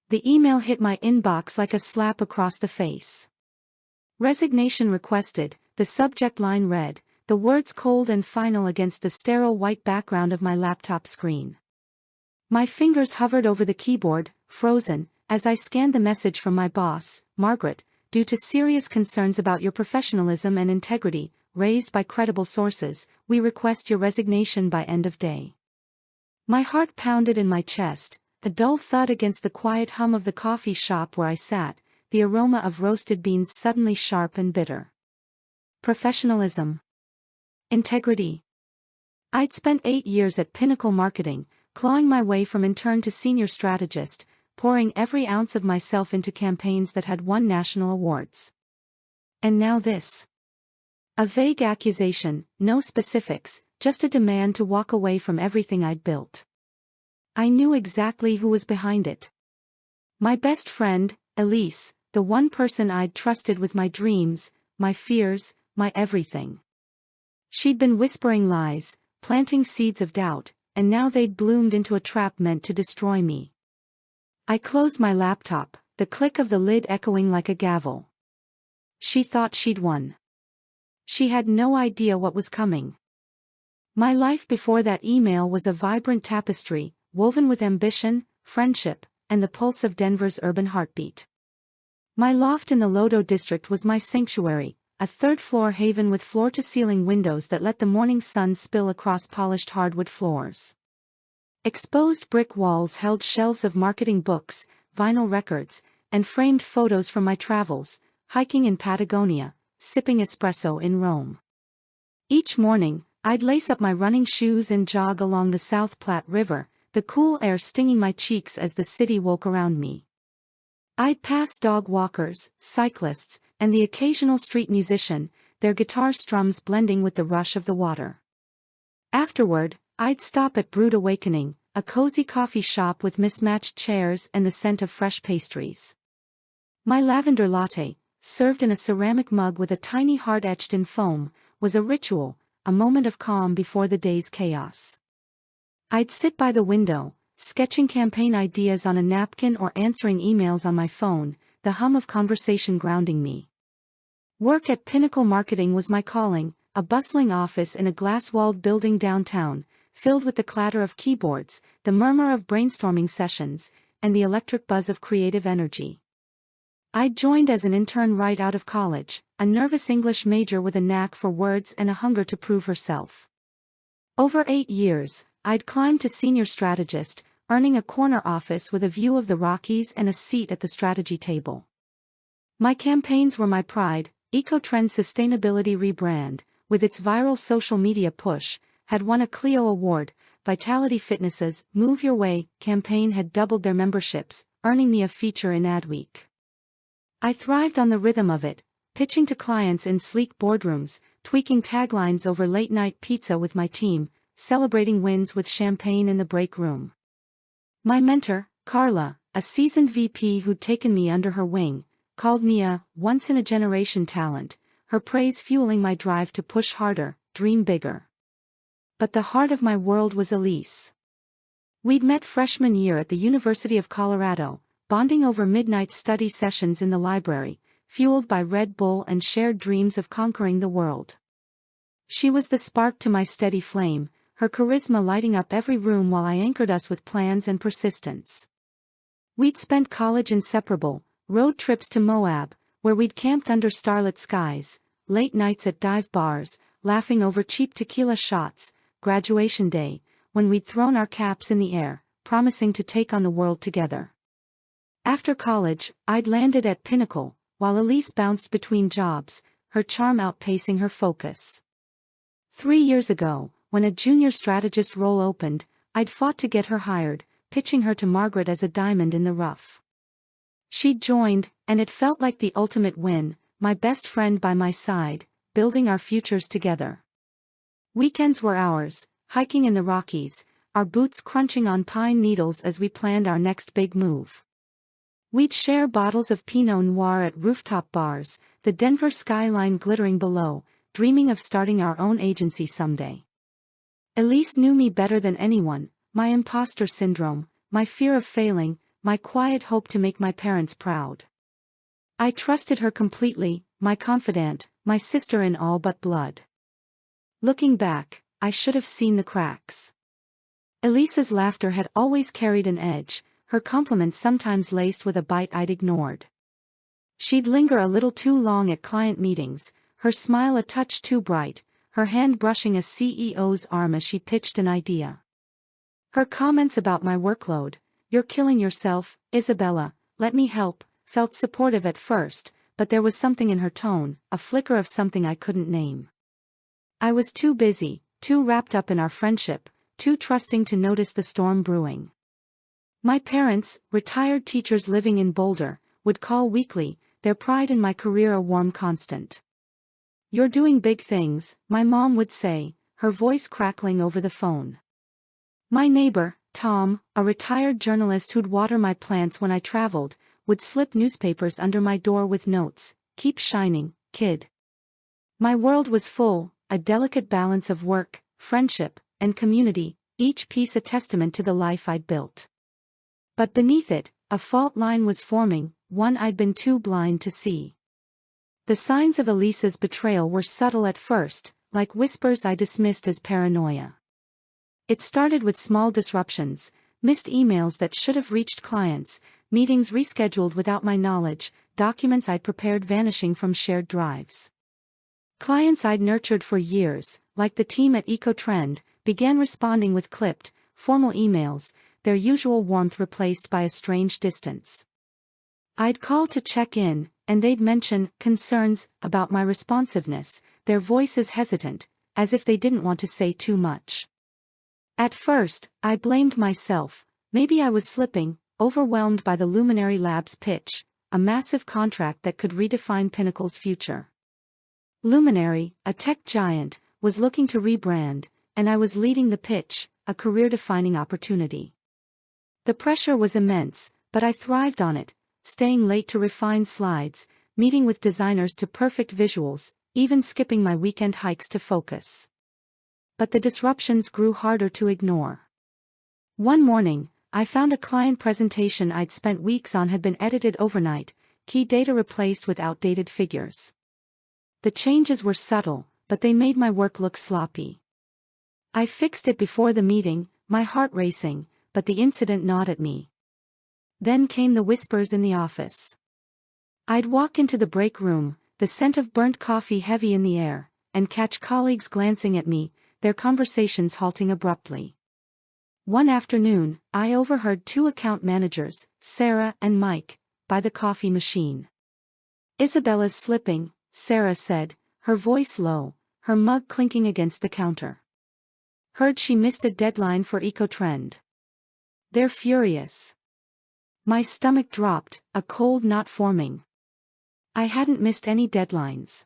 The email hit my inbox like a slap across the face. Resignation requested, the subject line read, the words cold and final against the sterile white background of my laptop screen. My fingers hovered over the keyboard, frozen, as I scanned the message from my boss, Margaret, due to serious concerns about your professionalism and integrity, raised by credible sources, we request your resignation by end of day. My heart pounded in my chest, a dull thud against the quiet hum of the coffee shop where I sat, the aroma of roasted beans suddenly sharp and bitter. Professionalism. Integrity. I'd spent 8 years at Pinnacle Marketing, clawing my way from intern to senior strategist, pouring every ounce of myself into campaigns that had won national awards. And now this. A vague accusation, no specifics, just a demand to walk away from everything I'd built. I knew exactly who was behind it. My best friend, Elise, the one person I'd trusted with my dreams, my fears, my everything. She'd been whispering lies, planting seeds of doubt, and now they'd bloomed into a trap meant to destroy me. I closed my laptop, the click of the lid echoing like a gavel. She thought she'd won. She had no idea what was coming. My life before that email was a vibrant tapestry, woven with ambition, friendship, and the pulse of Denver's urban heartbeat. My loft in the Lodo district was my sanctuary, a third-floor haven with floor-to-ceiling windows that let the morning sun spill across polished hardwood floors. Exposed brick walls held shelves of marketing books, vinyl records, and framed photos from my travels, hiking in Patagonia, sipping espresso in Rome. Each morning, I'd lace up my running shoes and jog along the South Platte River, the cool air stinging my cheeks as the city woke around me. I'd pass dog walkers, cyclists, and the occasional street musician, their guitar strums blending with the rush of the water. Afterward, I'd stop at Brewed Awakening, a cozy coffee shop with mismatched chairs and the scent of fresh pastries. My lavender latte, served in a ceramic mug with a tiny heart etched in foam, was a ritual, a moment of calm before the day's chaos. I'd sit by the window, sketching campaign ideas on a napkin or answering emails on my phone, the hum of conversation grounding me. Work at Pinnacle Marketing was my calling, a bustling office in a glass-walled building downtown, filled with the clatter of keyboards, the murmur of brainstorming sessions, and the electric buzz of creative energy. I'd joined as an intern right out of college, a nervous English major with a knack for words and a hunger to prove herself. Over 8 years, I'd climbed to senior strategist, earning a corner office with a view of the Rockies and a seat at the strategy table. My campaigns were my pride. Ecotrend's sustainability rebrand, with its viral social media push, had won a Clio Award. Vitality Fitness's Move Your Way campaign had doubled their memberships, earning me a feature in Adweek. I thrived on the rhythm of it, pitching to clients in sleek boardrooms, tweaking taglines over late-night pizza with my team, celebrating wins with champagne in the break room. My mentor, Carla, a seasoned VP who'd taken me under her wing, called me a once-in-a-generation talent, her praise fueling my drive to push harder, dream bigger. But the heart of my world was Elise. We'd met freshman year at the University of Colorado, bonding over midnight study sessions in the library, fueled by Red Bull and shared dreams of conquering the world. She was the spark to my steady flame, her charisma lighting up every room while I anchored us with plans and persistence. We'd spent college inseparable, road trips to Moab, where we'd camped under starlit skies, late nights at dive bars, laughing over cheap tequila shots, graduation day, when we'd thrown our caps in the air, promising to take on the world together. After college, I'd landed at Pinnacle, while Elise bounced between jobs, her charm outpacing her focus. 3 years ago, when a junior strategist role opened, I'd fought to get her hired, pitching her to Margaret as a diamond in the rough. She'd joined, and it felt like the ultimate win, my best friend by my side, building our futures together. Weekends were ours, hiking in the Rockies, our boots crunching on pine needles as we planned our next big move. We'd share bottles of Pinot Noir at rooftop bars, the Denver skyline glittering below, dreaming of starting our own agency someday. Elise knew me better than anyone, my imposter syndrome, my fear of failing, my quiet hope to make my parents proud. I trusted her completely, my confidant, my sister in all but blood. Looking back, I should have seen the cracks. Elisa's laughter had always carried an edge, her compliments sometimes laced with a bite I'd ignored. She'd linger a little too long at client meetings, her smile a touch too bright, her hand brushing a CEO's arm as she pitched an idea. Her comments about my workload, "You're killing yourself, Isabella, let me help," felt supportive at first, but there was something in her tone, a flicker of something I couldn't name. I was too busy, too wrapped up in our friendship, too trusting to notice the storm brewing. My parents, retired teachers living in Boulder, would call weekly, their pride in my career a warm constant. "You're doing big things," my mom would say, her voice crackling over the phone. My neighbor, Tom, a retired journalist who'd water my plants when I traveled, would slip newspapers under my door with notes, "Keep shining, kid." My world was full, a delicate balance of work, friendship, and community, each piece a testament to the life I'd built. But beneath it, a fault line was forming, one I'd been too blind to see. The signs of Elisa's betrayal were subtle at first, like whispers I dismissed as paranoia. It started with small disruptions, missed emails that should have reached clients, meetings rescheduled without my knowledge, documents I'd prepared vanishing from shared drives. Clients I'd nurtured for years, like the team at EcoTrend, began responding with clipped, formal emails, their usual warmth replaced by a strange distance. I'd call to check in, and they'd mention concerns about my responsiveness, their voices hesitant, as if they didn't want to say too much. At first, I blamed myself, maybe I was slipping, overwhelmed by the Luminary Labs pitch, a massive contract that could redefine Pinnacle's future. Luminary, a tech giant, was looking to rebrand, and I was leading the pitch, a career-defining opportunity. The pressure was immense, but I thrived on it, staying late to refine slides, meeting with designers to perfect visuals, even skipping my weekend hikes to focus. But the disruptions grew harder to ignore. One morning, I found a client presentation I'd spent weeks on had been edited overnight, key data replaced with outdated figures. The changes were subtle, but they made my work look sloppy. I fixed it before the meeting, my heart racing, but the incident gnawed at me. Then came the whispers in the office. I'd walk into the break room, the scent of burnt coffee heavy in the air, and catch colleagues glancing at me, their conversations halting abruptly. One afternoon, I overheard two account managers, Sarah and Mike, by the coffee machine. "Isabella's slipping," Sarah said, her voice low, her mug clinking against the counter. "Heard she missed a deadline for EcoTrend. They're furious." My stomach dropped, a cold knot forming. I hadn't missed any deadlines.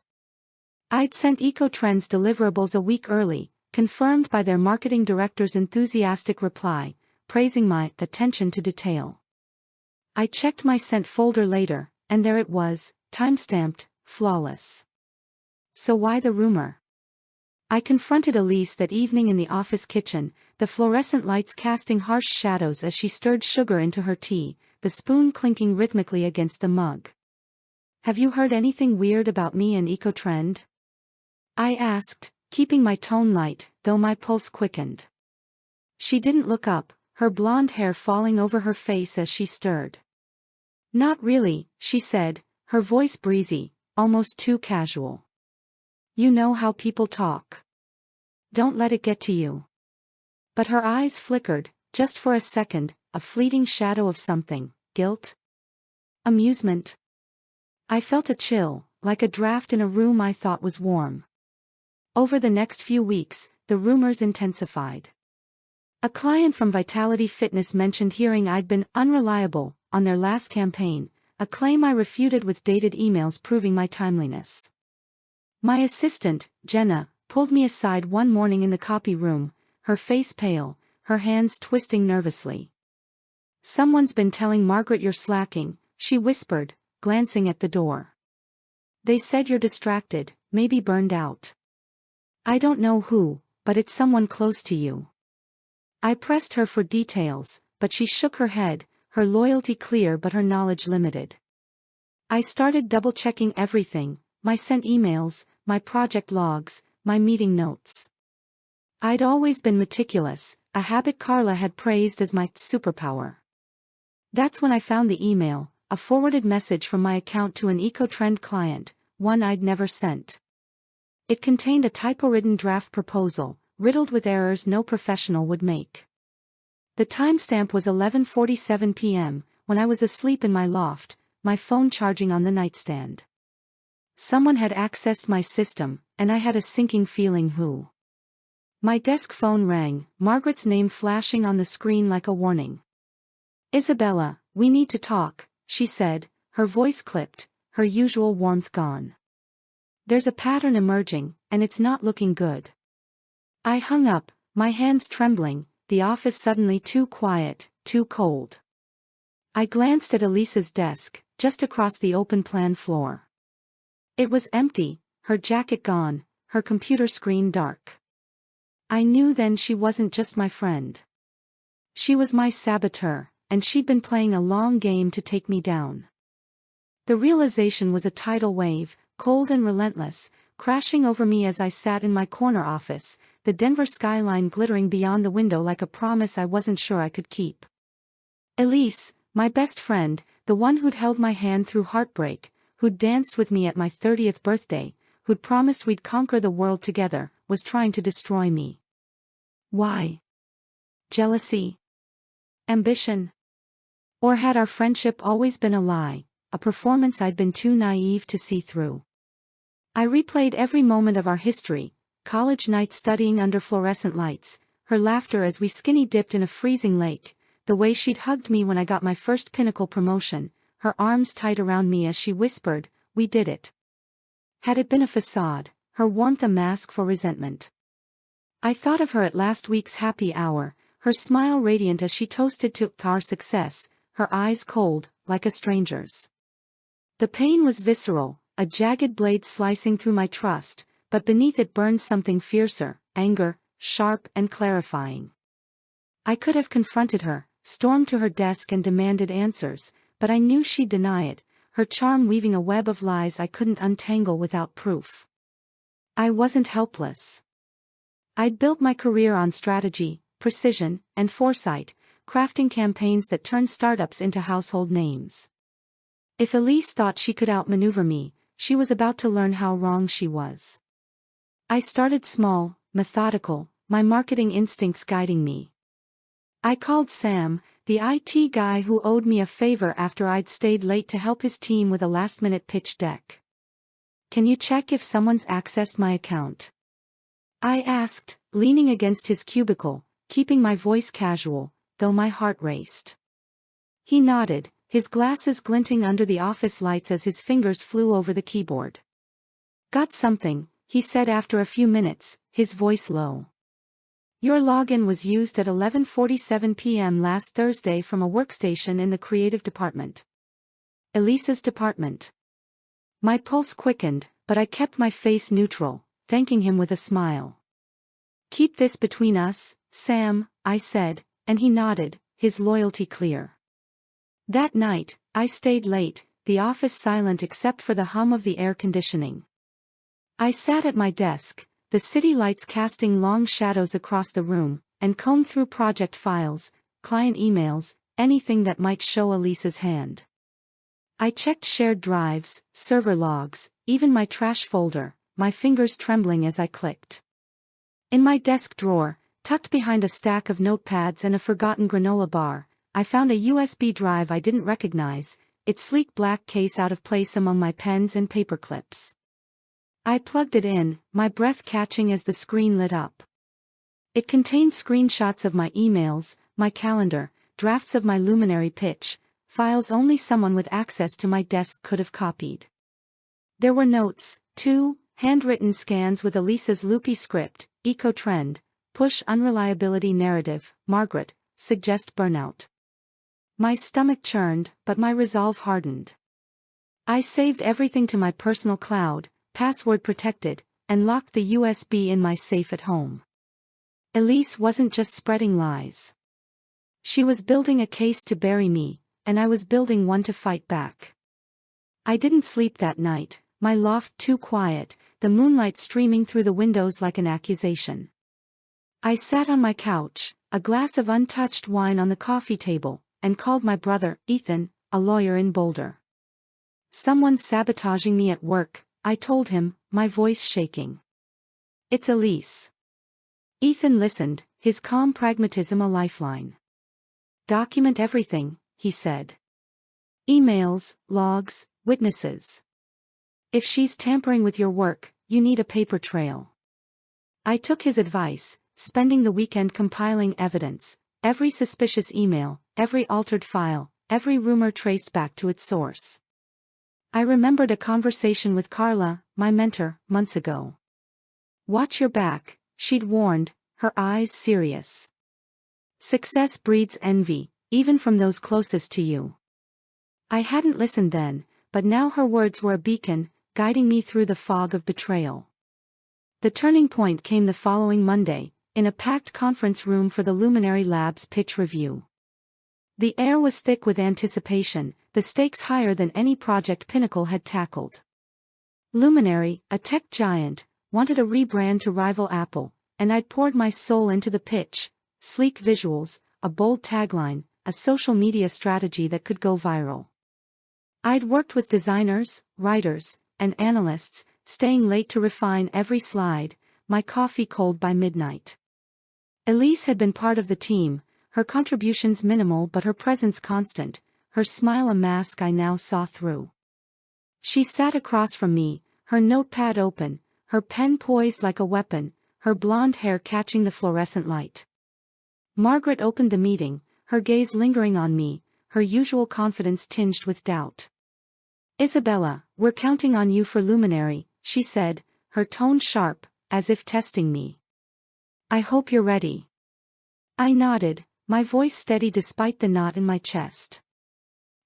I'd sent EcoTrend's deliverables a week early, confirmed by their marketing director's enthusiastic reply, praising my attention to detail. I checked my sent folder later, and there it was, time-stamped, flawless. So why the rumor? I confronted Elise that evening in the office kitchen, the fluorescent lights casting harsh shadows as she stirred sugar into her tea, the spoon clinking rhythmically against the mug. "Have you heard anything weird about me and EcoTrend?" I asked, keeping my tone light, though my pulse quickened. She didn't look up, her blonde hair falling over her face as she stirred. "Not really," she said, her voice breezy, almost too casual. "You know how people talk. Don't let it get to you." But her eyes flickered, just for a second, a fleeting shadow of something, guilt? Amusement? I felt a chill, like a draft in a room I thought was warm. Over the next few weeks, the rumors intensified. A client from Vitality Fitness mentioned hearing I'd been unreliable on their last campaign, a claim I refuted with dated emails proving my timeliness. My assistant, Jenna, pulled me aside one morning in the copy room, her face pale, her hands twisting nervously. "Someone's been telling Margaret you're slacking," she whispered, glancing at the door. "They said you're distracted, maybe burned out. I don't know who, but it's someone close to you." I pressed her for details, but she shook her head, her loyalty clear but her knowledge limited. I started double-checking everything, my sent emails, my project logs, my meeting notes. I'd always been meticulous, a habit Carla had praised as my superpower. That's when I found the email, a forwarded message from my account to an eco-trend client, one I'd never sent. It contained a typo-ridden draft proposal, riddled with errors no professional would make. The timestamp was 11:47 p.m., when I was asleep in my loft, my phone charging on the nightstand. Someone had accessed my system, and I had a sinking feeling who. My desk phone rang, Margaret's name flashing on the screen like a warning. "Isabella, we need to talk," she said, her voice clipped, her usual warmth gone. "There's a pattern emerging, and it's not looking good." I hung up, my hands trembling, the office suddenly too quiet, too cold. I glanced at Elisa's desk, just across the open-plan floor. It was empty, her jacket gone, her computer screen dark. I knew then she wasn't just my friend. She was my saboteur, and she'd been playing a long game to take me down. The realization was a tidal wave, cold and relentless, crashing over me as I sat in my corner office, the Denver skyline glittering beyond the window like a promise I wasn't sure I could keep. Elise, my best friend, the one who'd held my hand through heartbreak, who'd danced with me at my 30th birthday, who'd promised we'd conquer the world together, was trying to destroy me. Why? Jealousy? Ambition? Or had our friendship always been a lie, a performance I'd been too naive to see through? I replayed every moment of our history, college nights studying under fluorescent lights, her laughter as we skinny dipped in a freezing lake, the way she'd hugged me when I got my first Pinnacle promotion, her arms tight around me as she whispered, "We did it." Had it been a facade, her warmth a mask for resentment? I thought of her at last week's happy hour, her smile radiant as she toasted to our success, her eyes cold, like a stranger's. The pain was visceral, a jagged blade slicing through my trust, but beneath it burned something fiercer, anger, sharp and clarifying. I could have confronted her, stormed to her desk and demanded answers, but I knew she'd deny it, her charm weaving a web of lies I couldn't untangle without proof. I wasn't helpless. I'd built my career on strategy, precision, and foresight, crafting campaigns that turned startups into household names. If Elise thought she could outmaneuver me, she was about to learn how wrong she was. I started small, methodical, my marketing instincts guiding me. I called Sam, the IT guy who owed me a favor after I'd stayed late to help his team with a last-minute pitch deck. "Can you check if someone's accessed my account?" I asked, leaning against his cubicle, keeping my voice casual, though my heart raced. He nodded, his glasses glinting under the office lights as his fingers flew over the keyboard. "Got something," he said after a few minutes, his voice low. "Your login was used at 11:47 p.m. last Thursday from a workstation in the creative department." Elisa's department. My pulse quickened, but I kept my face neutral, thanking him with a smile. "Keep this between us, Sam," I said, and he nodded, his loyalty clear. That night, I stayed late, the office silent except for the hum of the air conditioning. I sat at my desk, the city lights casting long shadows across the room, and combed through project files, client emails, anything that might show Elisa's hand. I checked shared drives, server logs, even my trash folder, my fingers trembling as I clicked. In my desk drawer, tucked behind a stack of notepads and a forgotten granola bar, I found a USB drive I didn't recognize, its sleek black case out of place among my pens and paper clips. I plugged it in, my breath catching as the screen lit up. It contained screenshots of my emails, my calendar, drafts of my luminary pitch, files only someone with access to my desk could have copied. There were notes, too, handwritten scans with Elisa's loopy script, eco-trend, push unreliability narrative, Margaret, suggest burnout. My stomach churned, but my resolve hardened. I saved everything to my personal cloud, password protected, and locked the USB in my safe at home. Elise wasn't just spreading lies. She was building a case to bury me, and I was building one to fight back. I didn't sleep that night, my loft too quiet, the moonlight streaming through the windows like an accusation. I sat on my couch, a glass of untouched wine on the coffee table, and called my brother, Ethan, a lawyer in Boulder. "Someone's sabotaging me at work," I told him, my voice shaking. "It's Elise." Ethan listened, his calm pragmatism a lifeline. "Document everything," he said. "Emails, logs, witnesses. If she's tampering with your work, you need a paper trail." I took his advice, spending the weekend compiling evidence, every suspicious email, every altered file, every rumor traced back to its source. I remembered a conversation with Carla, my mentor, months ago. "Watch your back," she'd warned, her eyes serious. "Success breeds envy, even from those closest to you." I hadn't listened then, but now her words were a beacon, guiding me through the fog of betrayal. The turning point came the following Monday, in a packed conference room for the Luminary Labs pitch review. The air was thick with anticipation, the stakes higher than any project Pinnacle had tackled. Luminary, a tech giant, wanted a rebrand to rival Apple, and I'd poured my soul into the pitch: sleek visuals, a bold tagline, a social media strategy that could go viral. I'd worked with designers, writers, and analysts, staying late to refine every slide, my coffee cold by midnight. Elise had been part of the team, her contributions minimal but her presence constant, her smile a mask I now saw through. She sat across from me, her notepad open, her pen poised like a weapon, her blonde hair catching the fluorescent light. Margaret opened the meeting, her gaze lingering on me, her usual confidence tinged with doubt. "Isabella, we're counting on you for Luminary," she said, her tone sharp, as if testing me. "I hope you're ready." I nodded, my voice steady despite the knot in my chest.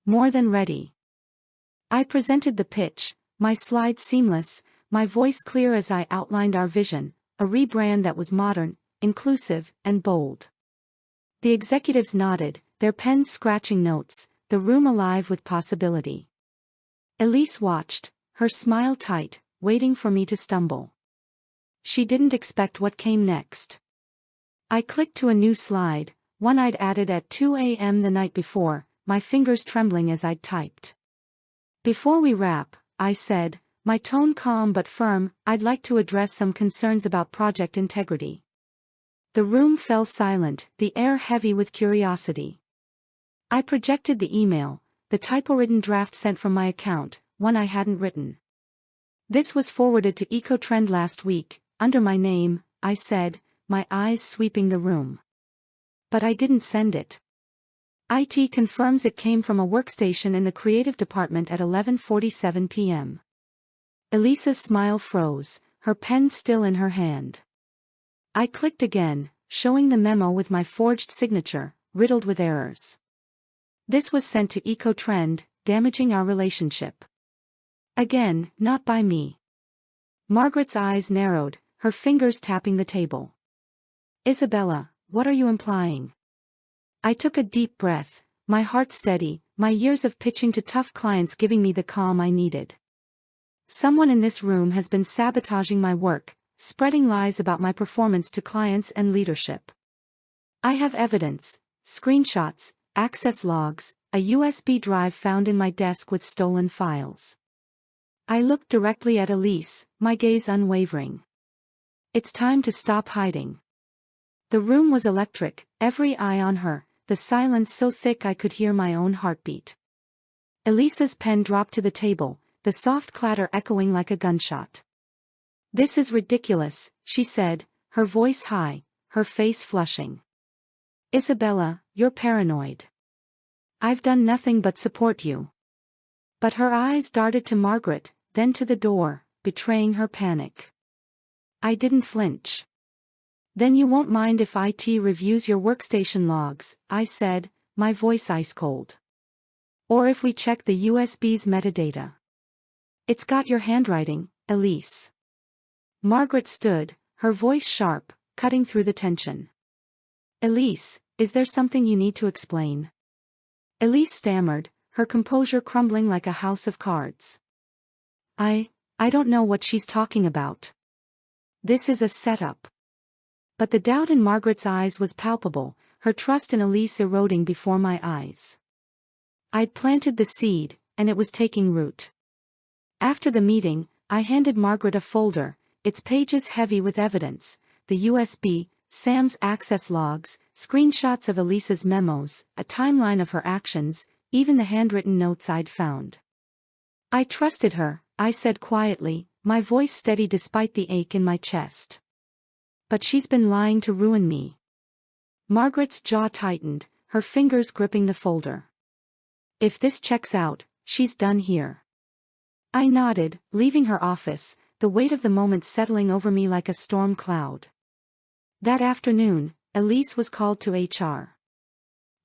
"More than ready." I presented the pitch, my slides seamless, my voice clear as I outlined our vision, a rebrand that was modern, inclusive, and bold. The executives nodded, their pens scratching notes, the room alive with possibility. Elise watched, her smile tight, waiting for me to stumble. She didn't expect what came next. I clicked to a new slide, one I'd added at 2 a.m. the night before, my fingers trembling as I'd typed. "Before we wrap," I said, my tone calm but firm, "I'd like to address some concerns about project integrity." The room fell silent, the air heavy with curiosity. I projected the email, the typo-ridden draft sent from my account, one I hadn't written. "This was forwarded to EcoTrend last week, under my name," I said, my eyes sweeping the room. "But I didn't send it. IT confirms it came from a workstation in the creative department at 11:47 p.m. Elisa's smile froze, her pen still in her hand. I clicked again, showing the memo with my forged signature, riddled with errors. This was sent to EcoTrend, damaging our relationship. Again, not by me. Margaret's eyes narrowed, her fingers tapping the table. "Isabella, what are you implying?" I took a deep breath, my heart steady, my years of pitching to tough clients giving me the calm I needed. "Someone in this room has been sabotaging my work, spreading lies about my performance to clients and leadership. I have evidence, screenshots, access logs, a USB drive found in my desk with stolen files." I looked directly at Elise, my gaze unwavering. "It's time to stop hiding." The room was electric, every eye on her, the silence so thick I could hear my own heartbeat. Elisa's pen dropped to the table, the soft clatter echoing like a gunshot. "This is ridiculous," she said, her voice high, her face flushing. "Isabella, you're paranoid. I've done nothing but support you." But her eyes darted to Margaret, then to the door, betraying her panic. I didn't flinch. "Then you won't mind if IT reviews your workstation logs," I said, my voice ice cold. "Or if we check the USB's metadata. It's got your handwriting, Elise." Margaret stood, her voice sharp, cutting through the tension. "Elise, is there something you need to explain?" Elise stammered, her composure crumbling like a house of cards. I don't know what she's talking about. This is a setup. But the doubt in Margaret's eyes was palpable, her trust in Elise eroding before my eyes. I'd planted the seed, and it was taking root. After the meeting, I handed Margaret a folder, its pages heavy with evidence, the USB, Sam's access logs, screenshots of Elise's memos, a timeline of her actions, even the handwritten notes I'd found. I trusted her, I said quietly, my voice steady despite the ache in my chest. But she's been lying to ruin me. Margaret's jaw tightened, her fingers gripping the folder. If this checks out, she's done here. I nodded, leaving her office, the weight of the moment settling over me like a storm cloud. That afternoon, Elise was called to HR.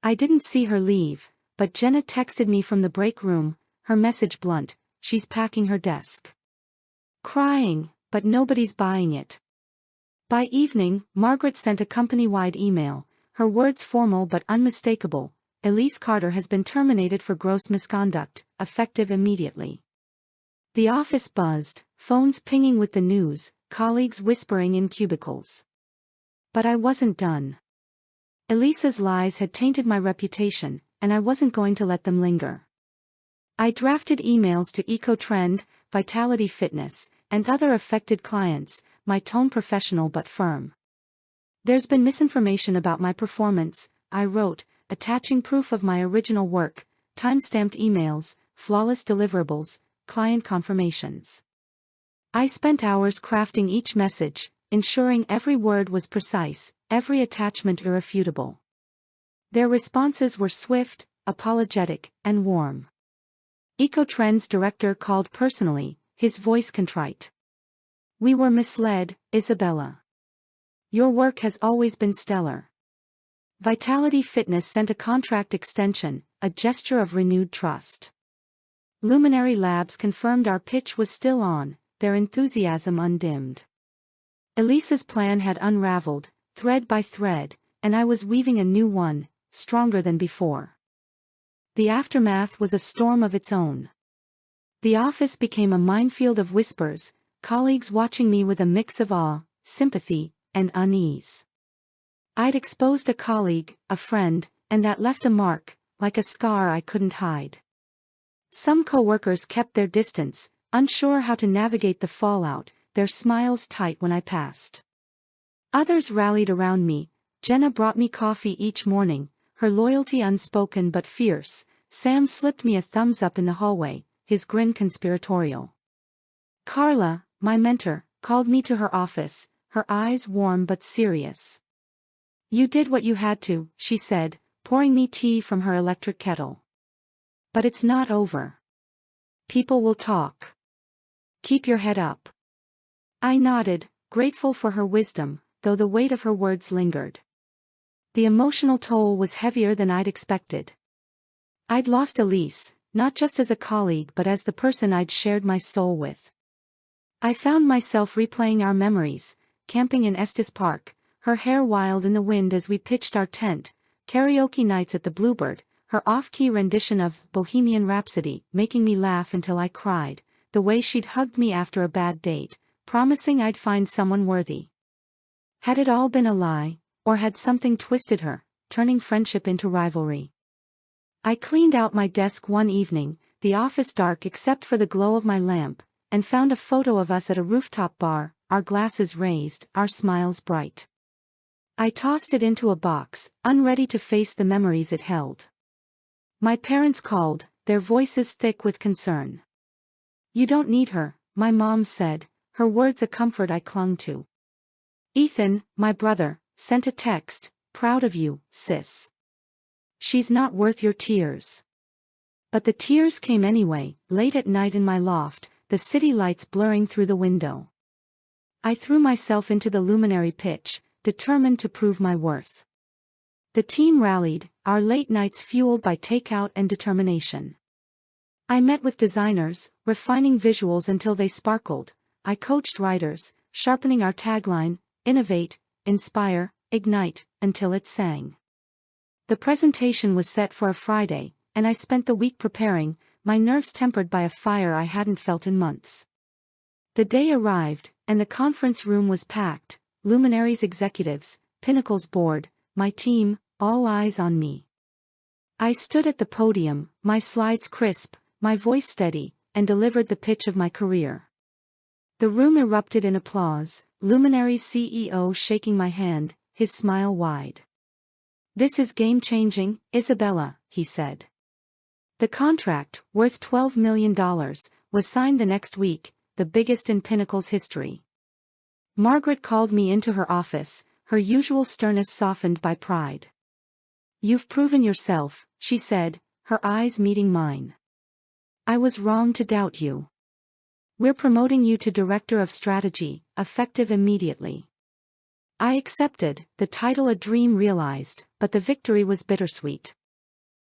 I didn't see her leave, but Jenna texted me from the break room, her message blunt, she's packing her desk. Crying, but nobody's buying it. By evening, Margaret sent a company-wide email, her words formal but unmistakable, Elise Carter has been terminated for gross misconduct, effective immediately. The office buzzed, phones pinging with the news, colleagues whispering in cubicles. But I wasn't done. Elise's lies had tainted my reputation, and I wasn't going to let them linger. I drafted emails to EcoTrend, Vitality Fitness, and other affected clients, my tone professional but firm. There's been misinformation about my performance, I wrote, attaching proof of my original work, time-stamped emails, flawless deliverables, client confirmations. I spent hours crafting each message, ensuring every word was precise, every attachment irrefutable. Their responses were swift, apologetic, and warm. EcoTrend's director called personally, his voice contrite. We were misled, Isabella. Your work has always been stellar. Vitality Fitness sent a contract extension, a gesture of renewed trust. Luminary Labs confirmed our pitch was still on, their enthusiasm undimmed. Elise's plan had unraveled, thread by thread, and I was weaving a new one, stronger than before. The aftermath was a storm of its own. The office became a minefield of whispers, colleagues watching me with a mix of awe, sympathy, and unease. I'd exposed a colleague, a friend, and that left a mark, like a scar I couldn't hide. Some coworkers kept their distance, unsure how to navigate the fallout, their smiles tight when I passed. Others rallied around me. Jenna brought me coffee each morning, her loyalty unspoken but fierce. Sam slipped me a thumbs up in the hallway, his grin conspiratorial. Carla, my mentor, called me to her office, her eyes warm but serious. You did what you had to, she said, pouring me tea from her electric kettle. But it's not over. People will talk. Keep your head up. I nodded, grateful for her wisdom, though the weight of her words lingered. The emotional toll was heavier than I'd expected. I'd lost Elise, not just as a colleague but as the person I'd shared my soul with. I found myself replaying our memories, camping in Estes Park, her hair wild in the wind as we pitched our tent, karaoke nights at the Bluebird, her off-key rendition of Bohemian Rhapsody making me laugh until I cried, the way she'd hugged me after a bad date, promising I'd find someone worthy. Had it all been a lie, or had something twisted her, turning friendship into rivalry? I cleaned out my desk one evening, the office dark except for the glow of my lamp, and found a photo of us at a rooftop bar, our glasses raised, our smiles bright. I tossed it into a box, unready to face the memories it held. My parents called, their voices thick with concern. You don't need her, my mom said, her words a comfort I clung to. Ethan, my brother, sent a text, proud of you, sis. She's not worth your tears. But the tears came anyway, late at night in my loft, the city lights blurring through the window. I threw myself into the luminary pitch, determined to prove my worth. The team rallied, our late nights fueled by takeout and determination. I met with designers, refining visuals until they sparkled. I coached writers, sharpening our tagline, innovate, inspire, ignite, until it sang. The presentation was set for a Friday, and I spent the week preparing, my nerves tempered by a fire I hadn't felt in months. The day arrived, and the conference room was packed, luminaries, executives, Pinnacle's board, my team, all eyes on me. I stood at the podium, my slides crisp, my voice steady, and delivered the pitch of my career. The room erupted in applause, Luminary's CEO shaking my hand, his smile wide. "This is game-changing, Isabella," he said. The contract, worth $12 million, was signed the next week, the biggest in Pinnacle's history. Margaret called me into her office, her usual sternness softened by pride. "You've proven yourself," she said, her eyes meeting mine. "I was wrong to doubt you. We're promoting you to Director of Strategy, effective immediately." I accepted, the title a dream realized, but the victory was bittersweet.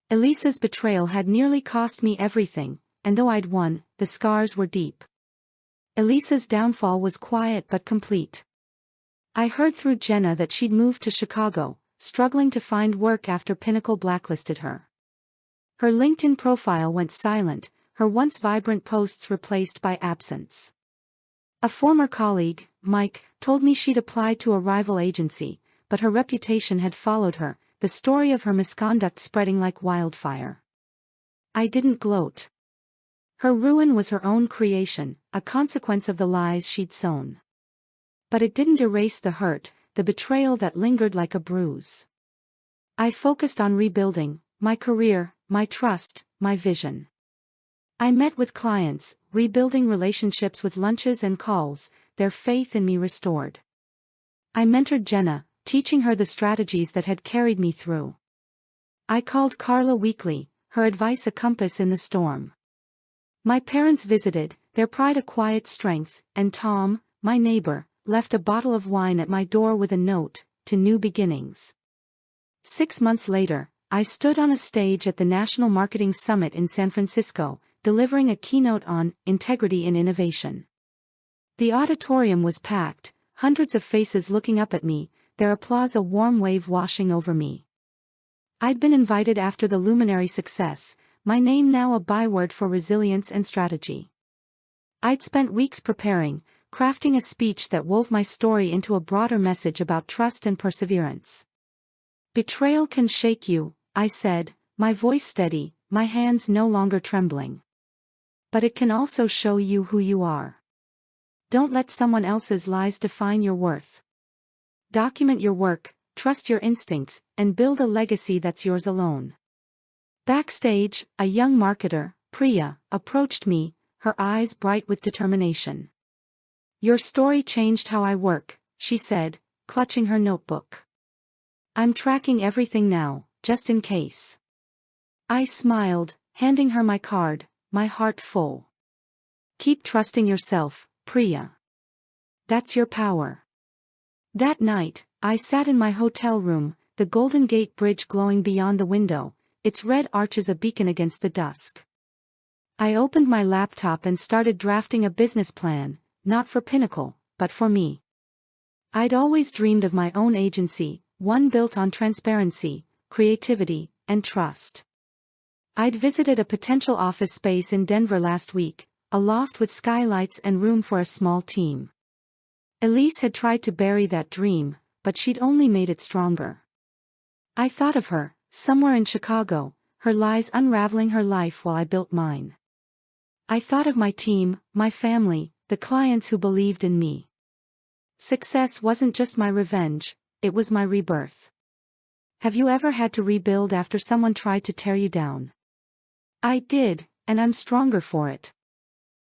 Elisa's betrayal had nearly cost me everything, and though I'd won, the scars were deep. Elisa's downfall was quiet but complete. I heard through Jenna that she'd moved to Chicago, struggling to find work after Pinnacle blacklisted her. Her LinkedIn profile went silent, her once vibrant posts replaced by absence. A former colleague, Mike, told me she'd applied to a rival agency, but her reputation had followed her, the story of her misconduct spreading like wildfire. I didn't gloat. Her ruin was her own creation, a consequence of the lies she'd sown. But it didn't erase the hurt, the betrayal that lingered like a bruise. I focused on rebuilding, my career, my trust, my vision. I met with clients, rebuilding relationships with lunches and calls, their faith in me restored. I mentored Jenna, teaching her the strategies that had carried me through. I called Carla weekly, her advice a compass in the storm. My parents visited, their pride a quiet strength, and Tom, my neighbor, left a bottle of wine at my door with a note, "To new beginnings." 6 months later, I stood on a stage at the National Marketing Summit in San Francisco, delivering a keynote on integrity in innovation. The auditorium was packed, hundreds of faces looking up at me, their applause a warm wave washing over me. I'd been invited after the Luminary success, my name now a byword for resilience and strategy. I'd spent weeks preparing, crafting a speech that wove my story into a broader message about trust and perseverance. "Betrayal can shake you," I said, my voice steady, my hands no longer trembling. "But it can also show you who you are. Don't let someone else's lies define your worth. Document your work, trust your instincts, and build a legacy that's yours alone." Backstage, a young marketer, Priya, approached me, her eyes bright with determination. "Your story changed how I work," she said, clutching her notebook. "I'm tracking everything now, just in case." I smiled, handing her my card, my heart full. "Keep trusting yourself, Priya. That's your power." That night, I sat in my hotel room, the Golden Gate Bridge glowing beyond the window, its red arches a beacon against the dusk. I opened my laptop and started drafting a business plan, not for Pinnacle, but for me. I'd always dreamed of my own agency, one built on transparency, creativity, and trust. I'd visited a potential office space in Denver last week, a loft with skylights and room for a small team. Elise had tried to bury that dream, but she'd only made it stronger. I thought of her, somewhere in Chicago, her lies unraveling her life while I built mine. I thought of my team, my family, the clients who believed in me. Success wasn't just my revenge, it was my rebirth. Have you ever had to rebuild after someone tried to tear you down? I did, and I'm stronger for it.